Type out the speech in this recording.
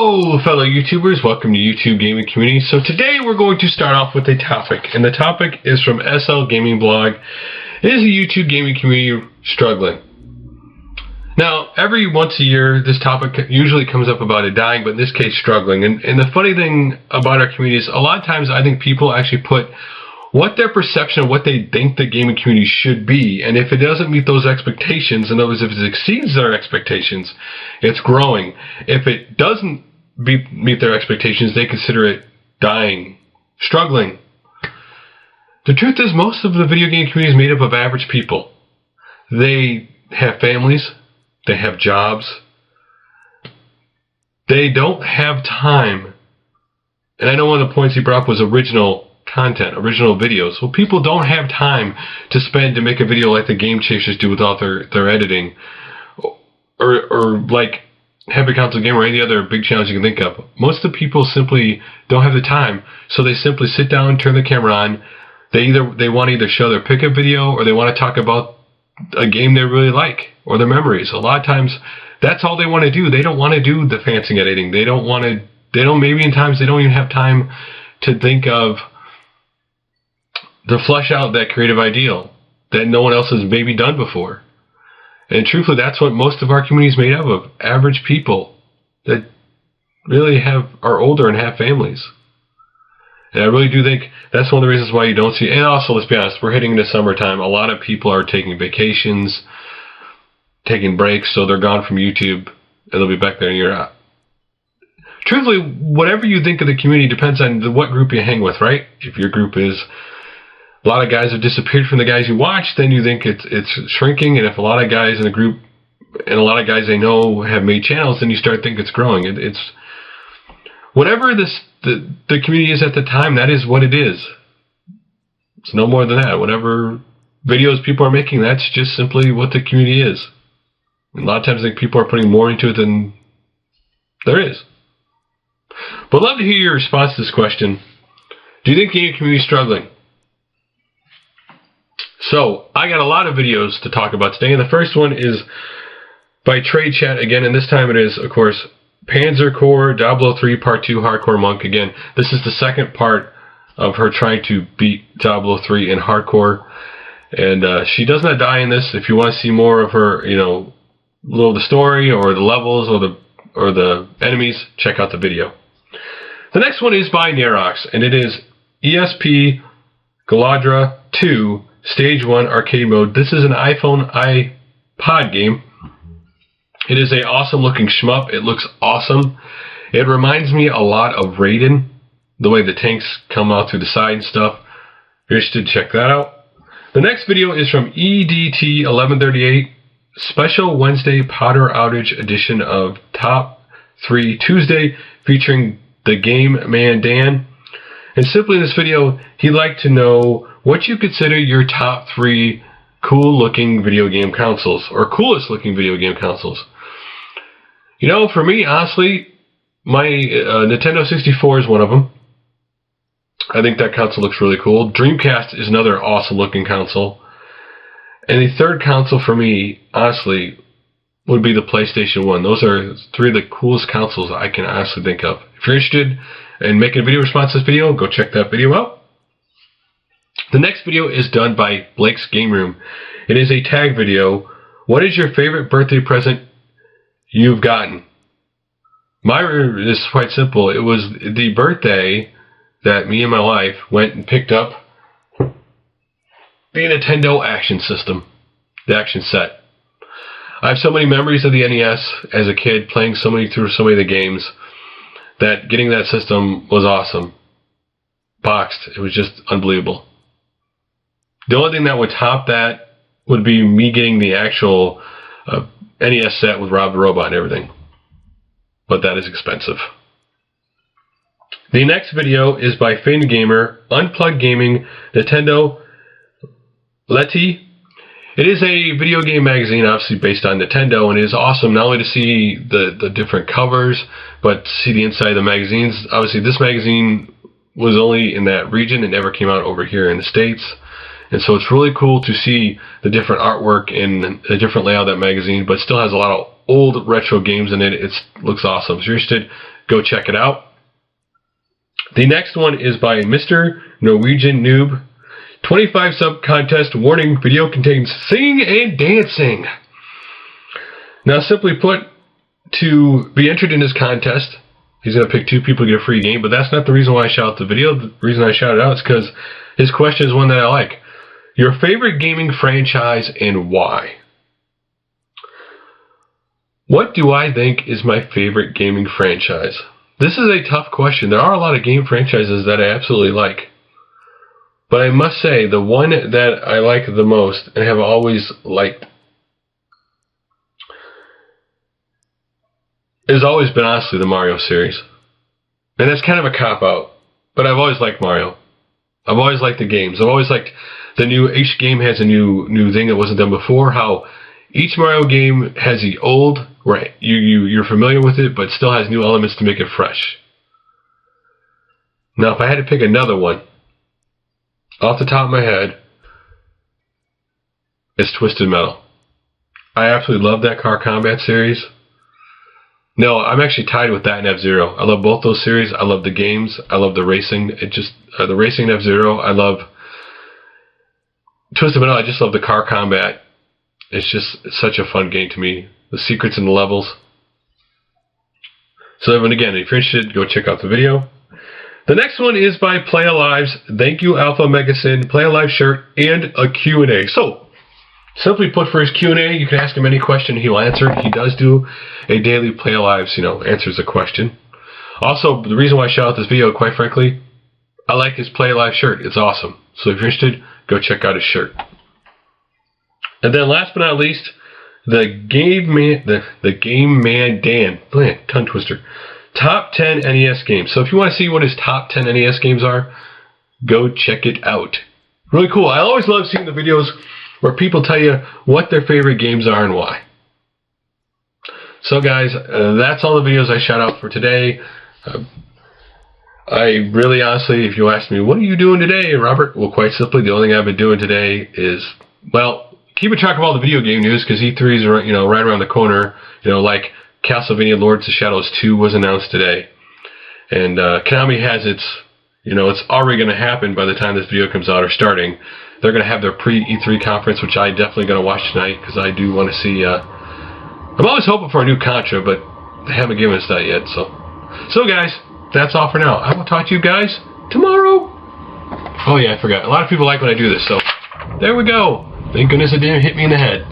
Hello, fellow YouTubers. Welcome to YouTube Gaming Community. So today we're going to start off with a topic, and the topic is from SLgamingblog. Is the YouTube gaming community struggling? Now, every once a year, this topic usually comes up about it dying, but in this case, struggling. And the funny thing about our community is a lot of times I think people actually put what their perception of what they think the gaming community should be, and if it doesn't meet those expectations, in other words, if it exceeds their expectations, it's growing. If it doesn't meet their expectations, they consider it dying, struggling. The truth is, most of the video game community is made up of average people. They have families, they have jobs, they don't have time. And I know one of the points he brought up was original content, original videos. Well, people don't have time to spend to make a video like the Game Chasers do without their editing, or like Happy Council Gamer or any other big channels you can think of. Most of the people simply don't have the time, so they simply sit down, turn the camera on. They want to either show their pickup video, or they want to talk about a game they really like, or their memories. A lot of times, that's all they want to do. They don't want to do the fancy editing. Maybe in times they don't even have time to think of to flesh out that creative ideal that no one else has maybe done before. And truthfully, that's what most of our community is made up of. Average people that really are older and have families. And I really do think that's one of the reasons why you don't see, and also, let's be honest, we're hitting into summertime. A lot of people are taking vacations, taking breaks, so they're gone from YouTube, and they'll be back there in a year out. Truthfully, whatever you think of the community depends on what group you hang with, right? If your group is a lot of guys have disappeared from the guys you watch, then you think it's shrinking. And if a lot of guys in a group and a lot of guys they know have made channels, then you start thinking it's growing. It's whatever the community is at the time, that is what it is. It's no more than that. Whatever videos people are making, that's just simply what the community is. And a lot of times I think people are putting more into it than there is. But I'd love to hear your response to this question. Do you think the gaming community is struggling? So, I got a lot of videos to talk about today, and the first one is by TradeChat again, and this time it is, of course, Pansercore, Diablo 3 Part 2, Hardcore Monk. Again, this is the second part of her trying to beat Diablo 3 in Hardcore, and she does not die in this. If you want to see more of her, little of the story, or the levels, or the enemies, check out the video. The next one is by Narox, and it is EspGaluda 2 Stage 1 Arcade Mode. This is an iPhone iPod game. It is an awesome looking shmup. It looks awesome. It reminds me a lot of Raiden, the way the tanks come out through the side and stuff. If you're interested, check that out. The next video is from EDT1138, Special Wednesday Potter Outage edition of Top 3 Tuesday, featuring TheGameManDan. And simply in this video, he'd like to know what you consider your top 3 cool-looking video game consoles, or coolest-looking video game consoles. For me, honestly, my Nintendo 64 is one of them. I think that console looks really cool. Dreamcast is another awesome-looking console. And the third console for me, honestly, would be the PlayStation 1. Those are 3 of the coolest consoles I can honestly think of. If you're interested in making a video response to this video, go check that video out. The next video is done by Blake's Game Room. It is a tag video. What is your favorite birthday present you've gotten? Mine is quite simple. It was the birthday that me and my wife went and picked up the Nintendo Action System, the Action Set. I have so many memories of the NES as a kid, playing through so many of the games, that getting that system was awesome. Boxed, it was just unbelievable. The only thing that would top that would be me getting the actual NES set with Rob the Robot and everything. But that is expensive. The next video is by finngamer, Unplugged Gaming, Nintendo-lehti. It is a video game magazine, obviously based on Nintendo, and it is awesome not only to see the different covers, but to see the inside of the magazines. Obviously, this magazine was only in that region. It never came out over here in the States. And so it's really cool to see the different artwork and the different layout of that magazine, but still has a lot of old retro games in it. It looks awesome. If you're interested, go check it out. The next one is by Mr. Norwegian Noob. 25 sub contest warning, video contains singing and dancing. Now, simply put, to be entered in this contest, he's going to pick 2 people to get a free game, but that's not the reason why I shout out the video. The reason I shout it out is because his question is one that I like. Your favorite gaming franchise and why? What do I think is my favorite gaming franchise? This is a tough question. There are a lot of game franchises that I absolutely like. But I must say, the one that I like the most and have always liked has always been, honestly, the Mario series. And that's kind of a cop-out, but I've always liked Mario. I've always liked the games. I've always liked the new, each game has a new thing that wasn't done before, how each Mario game has the old, right, you're familiar with it, but still has new elements to make it fresh. Now, if I had to pick another one, off the top of my head, it's Twisted Metal. I absolutely love that car combat series. No, I'm actually tied with that and F-Zero. I love both those series. I love the games. I love the racing. The racing F-Zero. I love Twisted Metal. I just love the car combat. It's just such a fun game to me. The secrets in the levels. So everyone, again, if you're interested, go check out the video. The next one is by Playalives. Thank you, ALPHAOMEGASIN, Playalives shirt, and a Q&A. So, simply put, for his Q&A, you can ask him any question, he'll answer. He does do a daily Playalives, answers a question. Also, the reason why I shout out this video, quite frankly, I like his Playalives shirt. It's awesome. So if you're interested, go check out his shirt. And then last but not least, the TheGameManDan. Man, tongue twister. Top 10 NES games. So if you want to see what his top 10 NES games are, go check it out. Really cool. I always love seeing the videos where people tell you what their favorite games are and why. So guys, that's all the videos I shout out for today. I really honestly, if you ask me, what are you doing today, Robert? Well, quite simply, the only thing I've been doing today is, well, keeping track of all the video game news, because E3 is right around the corner. Like Castlevania Lords of Shadows 2 was announced today. And Konami has its, it's already going to happen by the time this video comes out, or starting. They're going to have their pre-E3 conference, which I definitely going to watch tonight, because I do want to see, I'm always hoping for a new Contra, but they haven't given us that yet. So guys, that's all for now. I will talk to you guys tomorrow. Oh yeah, I forgot. A lot of people like when I do this, so there we go. Thank goodness it didn't hit me in the head.